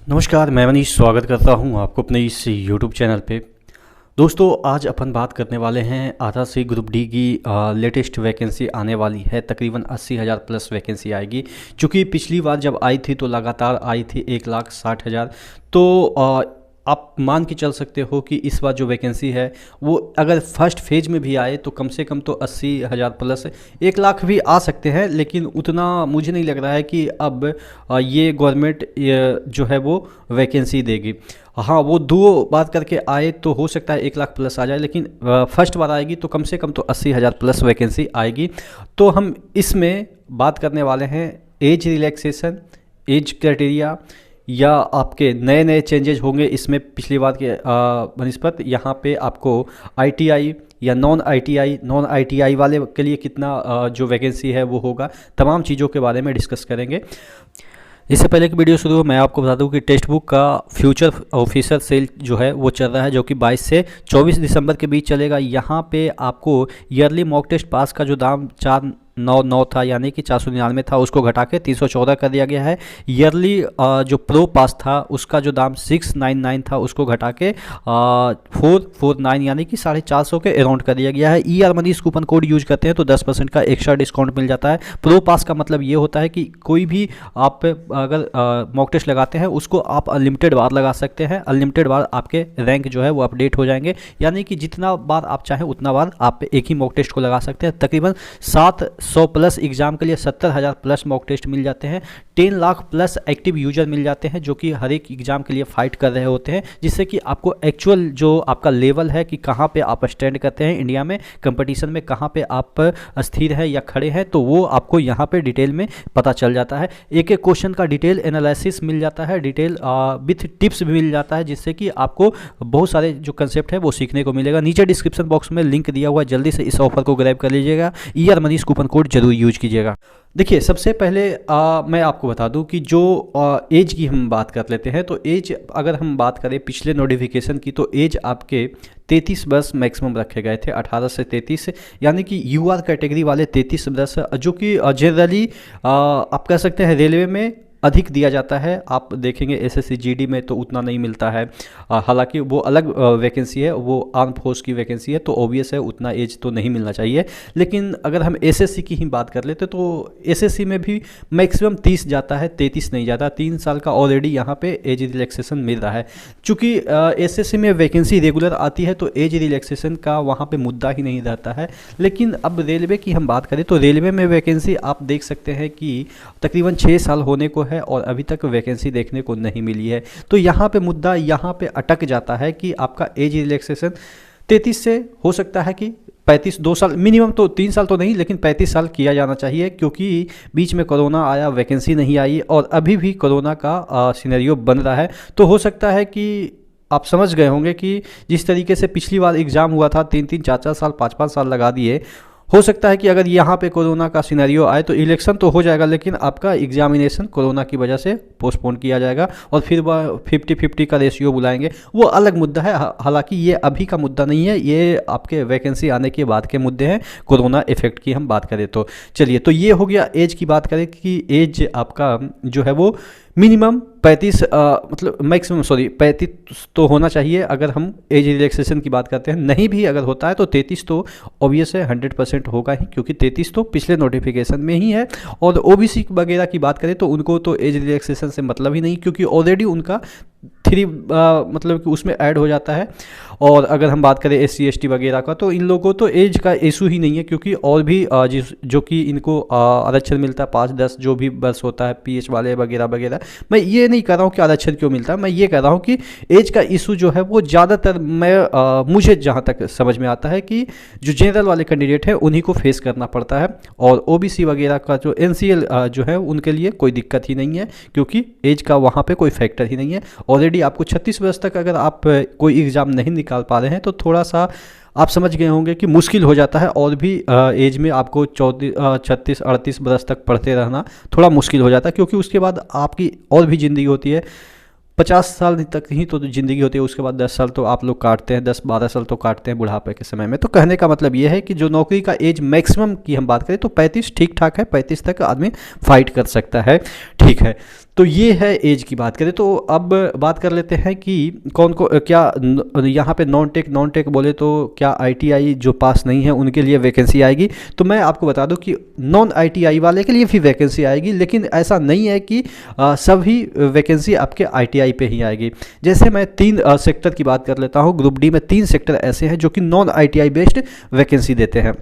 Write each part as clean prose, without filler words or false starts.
नमस्कार, मैं मनीष स्वागत करता हूं आपको अपने इस यूट्यूब चैनल पे। दोस्तों, आज अपन बात करने वाले हैं आरआरसी ग्रुप डी की लेटेस्ट वैकेंसी आने वाली है। तकरीबन 80,000 प्लस वैकेंसी आएगी। चूँकि पिछली बार जब आई थी तो लगातार आई थी 1,60,000। तो आप मान के चल सकते हो कि इस बार जो वैकेंसी है वो अगर फर्स्ट फेज में भी आए तो कम से कम तो 80,000 प्लस 1,00,000 भी आ सकते हैं। लेकिन उतना मुझे नहीं लग रहा है कि अब ये गवर्नमेंट जो है वो वैकेंसी देगी। हाँ, वो दो बात करके आए तो हो सकता है 1,00,000 प्लस आ जाए, लेकिन फर्स्ट बार आएगी तो कम से कम तो 80,000 प्लस वैकेंसी आएगी। तो हम इसमें बात करने वाले हैं एज रिलैक्सेशन, एज क्राइटेरिया या आपके नए नए चेंजेज होंगे इसमें पिछली बार के बनिस्पत। यहाँ पे आपको आईटीआई या नॉन आईटीआई वाले के लिए कितना जो वैकेंसी है वो होगा, तमाम चीज़ों के बारे में डिस्कस करेंगे। इससे पहले की वीडियो शुरू हो, मैं आपको बता दूं कि टेक्स्ट बुक का फ्यूचर ऑफिसर सेल जो है वो चल रहा है, जो कि 22 से 24 दिसंबर के बीच चलेगा। यहाँ पे आपको ईयरली मॉक टेस्ट पास का जो दाम 499 था, यानी कि 499 था, उसको घटा के 314 कर दिया गया है। ईयरली जो प्रो पास था उसका जो दाम 699 था, उसको घटा के 449 यानी कि 450 के अराउंड कर दिया गया है। मनीष कूपन कोड यूज करते हैं तो 10% का एक्स्ट्रा डिस्काउंट मिल जाता है। प्रो पास का मतलब ये होता है कि कोई भी आप अगर मॉक टेस्ट लगाते हैं उसको आप अनलिमिटेड बार लगा सकते हैं। अनलिमिटेड बार आपके रैंक जो है वो अपडेट हो जाएंगे, यानी कि जितना बार आप चाहें उतना बार आप एक ही मॉक टेस्ट को लगा सकते हैं। तकरीबन 700 प्लस एग्जाम के लिए 70,000 प्लस मॉक टेस्ट मिल जाते हैं। 10 लाख प्लस एक्टिव यूजर मिल जाते हैं जो कि हर एक एग्जाम के लिए फाइट कर रहे होते हैं, जिससे कि आपको एक्चुअल जो आपका लेवल है कि कहाँ पे आप स्टैंड करते हैं इंडिया में कंपटीशन में, कहाँ पे आप स्थिर हैं या खड़े हैं, तो वो आपको यहाँ पे डिटेल में पता चल जाता है। एक एक क्वेश्चन का डिटेल एनालिसिस मिल जाता है, डिटेल विथ टिप्स भी मिल जाता है, जिससे कि आपको बहुत सारे जो कंसेप्ट है वो सीखने को मिलेगा। नीचे डिस्क्रिप्शन बॉक्स में लिंक दिया हुआ है, जल्दी से इस ऑफर को ग्रैब कर लीजिएगा। मनीष कूपन कोड जरूर यूज कीजिएगा। देखिए, सबसे पहले मैं आपको बता दूं कि जो एज की हम बात कर लेते हैं, तो एज अगर हम बात करें पिछले नोटिफिकेशन की, तो एज आपके 33 वर्ष मैक्सिमम रखे गए थे, 18 से 33, यानी कि यूआर कैटेगरी वाले 33 वर्ष, जो कि जनरली आप कह सकते हैं रेलवे में अधिक दिया जाता है। आप देखेंगे एसएससी जीडी में तो उतना नहीं मिलता है, हालांकि वो अलग वैकेंसी है, वो आर्म फोर्स की वैकेंसी है, तो ऑब्वियस है उतना एज तो नहीं मिलना चाहिए। लेकिन अगर हम एसएससी की ही बात कर लेते तो एसएससी में भी मैक्सिमम 30 जाता है, 33 नहीं जाता। 3 साल का ऑलरेडी यहाँ पे एज रिलैक्सेशन मिल रहा है। चूँकि एसएससी में वैकेंसी रेगुलर आती है तो एज रिलैक्सेशन का वहाँ पर मुद्दा ही नहीं रहता है। लेकिन अब रेलवे की हम बात करें तो रेलवे में वैकेंसी आप देख सकते हैं कि तकरीबन 6 साल होने को है और अभी तक वैकेंसी देखने को नहीं मिली है। तो यहाँ पे मुद्दा यहाँ पे अटक जाता है कि आपका एज रिलैक्सेशन 33 से हो सकता है कि 35, 2 साल मिनिमम, तो 3 साल तो नहीं लेकिन 35 साल किया जाना चाहिए, क्योंकि बीच में कोरोना आया, वैकेंसी नहीं आई और अभी भी कोरोना का सिनेरियो बन रहा है। तो हो सकता है कि आप समझ गए होंगे कि जिस तरीके से पिछली बार एग्ज़ाम हुआ था, 3-3, 4-4 साल, 5-5 साल लगा दिए। हो सकता है कि अगर यहाँ पे कोरोना का सिनेरियो आए तो इलेक्शन तो हो जाएगा, लेकिन आपका एग्जामिनेशन कोरोना की वजह से पोस्टपोन किया जाएगा और फिर वह 50-50 का रेशियो बुलाएंगे, वो अलग मुद्दा है। हालांकि ये अभी का मुद्दा नहीं है, ये आपके वैकेंसी आने के बाद के मुद्दे हैं। कोरोना इफेक्ट की हम बात करें तो चलिए, तो ये हो गया एज की बात करें कि एज आपका जो है वो मिनिमम 35 मतलब मैक्सिमम 35 तो होना चाहिए अगर हम एज रिलैक्सेशन की बात करते हैं। नहीं भी अगर होता है तो 33 तो ऑब्वियस है 100% होगा ही, क्योंकि 33 तो पिछले नोटिफिकेशन में ही है। और ओबीसी वगैरह की बात करें तो उनको तो एज रिलैक्सेशन से मतलब ही नहीं, क्योंकि ऑलरेडी उनका 3 मतलब कि उसमें ऐड हो जाता है। और अगर हम बात करें SC ST वगैरह का तो इन लोगों को तो एज का इशू ही नहीं है, क्योंकि और भी जो कि इनको आरक्षण मिलता है 5-10 जो भी वर्ष होता है, PH वाले वगैरह वगैरह। मैं ये नहीं कह रहा हूँ कि आरक्षण क्यों मिलता है, मैं ये कह रहा हूँ कि एज का इशू जो है वो ज़्यादातर मुझे जहाँ तक समझ में आता है कि जो जनरल वाले कैंडिडेट हैं उन्हीं को फेस करना पड़ता है। और OBC वगैरह का जो NCL जो है उनके लिए कोई दिक्कत ही नहीं है, क्योंकि एज का वहाँ पर कोई फैक्टर ही नहीं है। ऑलरेडी आपको 36 वर्ष तक अगर आप कोई एग्ज़ाम नहीं निकाल पा रहे हैं तो थोड़ा सा आप समझ गए होंगे कि मुश्किल हो जाता है। और भी एज में आपको 36-38 बरस तक पढ़ते रहना थोड़ा मुश्किल हो जाता है, क्योंकि उसके बाद आपकी और भी ज़िंदगी होती है। 50 साल तक ही तो ज़िंदगी होती है, उसके बाद 10 साल तो आप लोग काटते हैं, 10-12 साल तो काटते हैं बुढ़ापे के समय में। तो कहने का मतलब ये है कि जो नौकरी का एज मैक्सिमम की हम बात करें तो 35 ठीक ठाक है, 35 तक आदमी फाइट कर सकता है, ठीक है। तो ये है एज की बात करें। तो अब बात कर लेते हैं कि कौन को क्या यहाँ पे नॉन टेक बोले तो क्या आईटीआई जो पास नहीं है उनके लिए वैकेंसी आएगी। तो मैं आपको बता दूं कि नॉन आईटीआई वाले के लिए भी वैकेंसी आएगी, लेकिन ऐसा नहीं है कि सभी वैकेंसी आपके आईटीआई पे ही आएगी। जैसे मैं 3 सेक्टर की बात कर लेता हूँ, ग्रुप डी में 3 सेक्टर ऐसे हैं जो कि नॉन आईटीआई बेस्ड वैकेंसी देते हैं।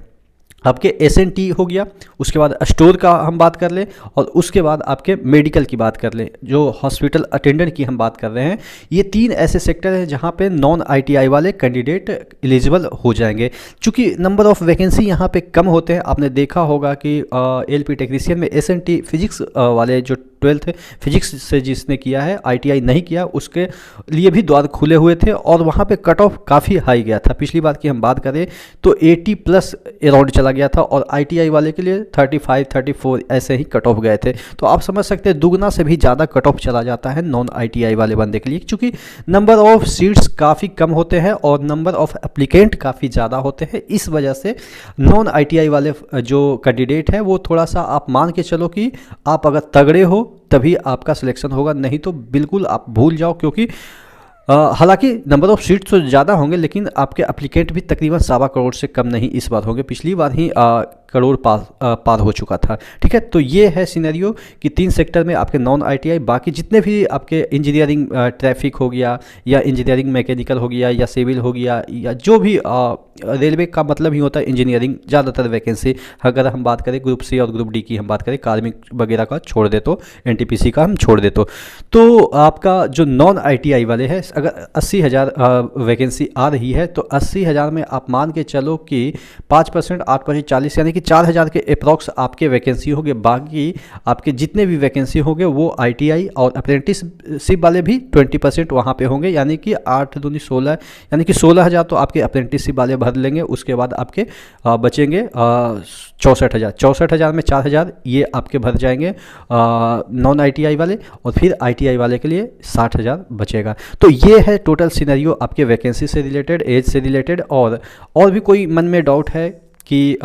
आपके एसएनटी हो गया, उसके बाद स्टोर का हम बात कर लें, और उसके बाद आपके मेडिकल की बात कर लें, जो हॉस्पिटल अटेंडेंट की हम बात कर रहे हैं। ये 3 ऐसे सेक्टर हैं जहां पे नॉन आईटीआई वाले कैंडिडेट एलिजिबल हो जाएंगे। चूंकि नंबर ऑफ़ वैकेंसी यहाँ पे कम होते हैं, आपने देखा होगा कि एलपी टेक्नीशियन में एसएनटी फिजिक्स वाले जो 12th फिजिक्स से जिसने किया है, आईटीआई नहीं किया, उसके लिए भी द्वार खुले हुए थे और वहाँ पे कट ऑफ काफ़ी हाई गया था। पिछली बार की हम बात करें तो 80+ अराउंड चला गया था, और आईटीआई वाले के लिए 35-34 ऐसे ही कट ऑफ गए थे। तो आप समझ सकते हैं दुगना से भी ज़्यादा कट ऑफ चला जाता है नॉन आईटीआई वाले बंदे के लिए, क्योंकि नंबर ऑफ़ सीट्स काफ़ी कम होते हैं और नंबर ऑफ़ एप्लीकेंट काफ़ी ज़्यादा होते हैं। इस वजह से नॉन आईटीआई वाले जो कैंडिडेट है वो थोड़ा सा आप मान के चलो कि आप अगर तगड़े हो तभी आपका सिलेक्शन होगा, नहीं तो बिल्कुल आप भूल जाओ। क्योंकि हालांकि नंबर ऑफ सीट्स तो ज़्यादा होंगे, लेकिन आपके एप्लीकेंट भी तकरीबन 1.25 करोड़ से कम नहीं इस बार होंगे। पिछली बार ही करोड़ पार हो चुका था, ठीक है। तो ये है सिनेरियो कि 3 सेक्टर में आपके नॉन आईटीआई, बाकी जितने भी आपके इंजीनियरिंग ट्रैफिक हो गया, या इंजीनियरिंग मैकेनिकल हो गया, या सिविल हो गया, या जो भी रेलवे का मतलब ही होता है इंजीनियरिंग, ज़्यादातर वैकेंसी अगर हम बात करें ग्रुप सी और ग्रुप डी की हम बात करें, कार्मिक वगैरह का छोड़ दे तो, एनटीपीसी का हम छोड़ दे तो आपका जो नॉन आईटीआई वाले हैं, अगर 80,000 वैकेंसी आ रही है तो 80,000 में आप मान के चलो कि 5%, 8%, 40, यानी कि 4,000 के अप्रॉक्स आपके वैकेंसी होंगे। बाकी आपके जितने भी वैकेंसी होंगे वो आईटीआई और अप्रेंटिसशिप वाले भी 20% वहाँ पे होंगे, यानी कि 8 दूनी 16, यानी कि 16,000 तो आपके अप्रेंटिसशिप वाले भर लेंगे। उसके बाद आपके बचेंगे 64,000। 64,000 में 4,000 ये आपके भर जाएंगे नॉन आईटीआई वाले, और फिर आईटीआई वाले के लिए 60,000 बचेगा। तो ये है टोटल सिनेरियो आपके वैकेंसी से रिलेटेड, एज से रिलेटेड। और भी कोई मन में डाउट है कि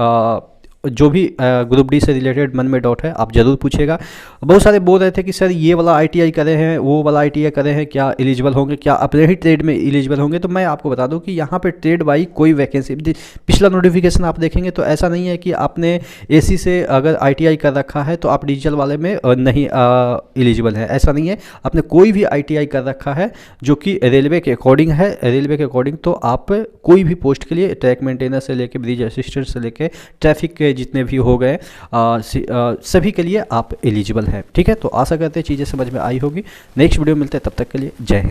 जो भी ग्रुप डी से रिलेटेड मन में डाउट है आप ज़रूर पूछेगा। बहुत सारे बोल रहे थे कि सर ये वाला आईटीआई करे हैं, वो वाला आईटीआई करे हैं, क्या एलिजिबल होंगे, क्या अपने ही ट्रेड में एलिजिबल होंगे। तो मैं आपको बता दूं कि यहाँ पे ट्रेड वाई कोई वैकेंसी, पिछला नोटिफिकेशन आप देखेंगे तो ऐसा नहीं है कि आपने एसी से अगर आईटीआई कर रखा है तो आप डीजल वाले में नहीं एलिजिबल है, ऐसा नहीं है। आपने कोई भी आईटीआई कर रखा है जो कि रेलवे के अकॉर्डिंग है, रेलवे के अकॉर्डिंग, तो आप कोई भी पोस्ट के लिए, ट्रैक मेंटेनर से लेके ब्रिज असिस्टेंट से लेके ट्रैफिक के जितने भी हो गए सभी के लिए आप एलिजिबल हैं, ठीक है। तो आशा करते हैं चीज़ें समझ में आई होगी। नेक्स्ट वीडियो मिलते हैं, तब तक के लिए जय हिंद।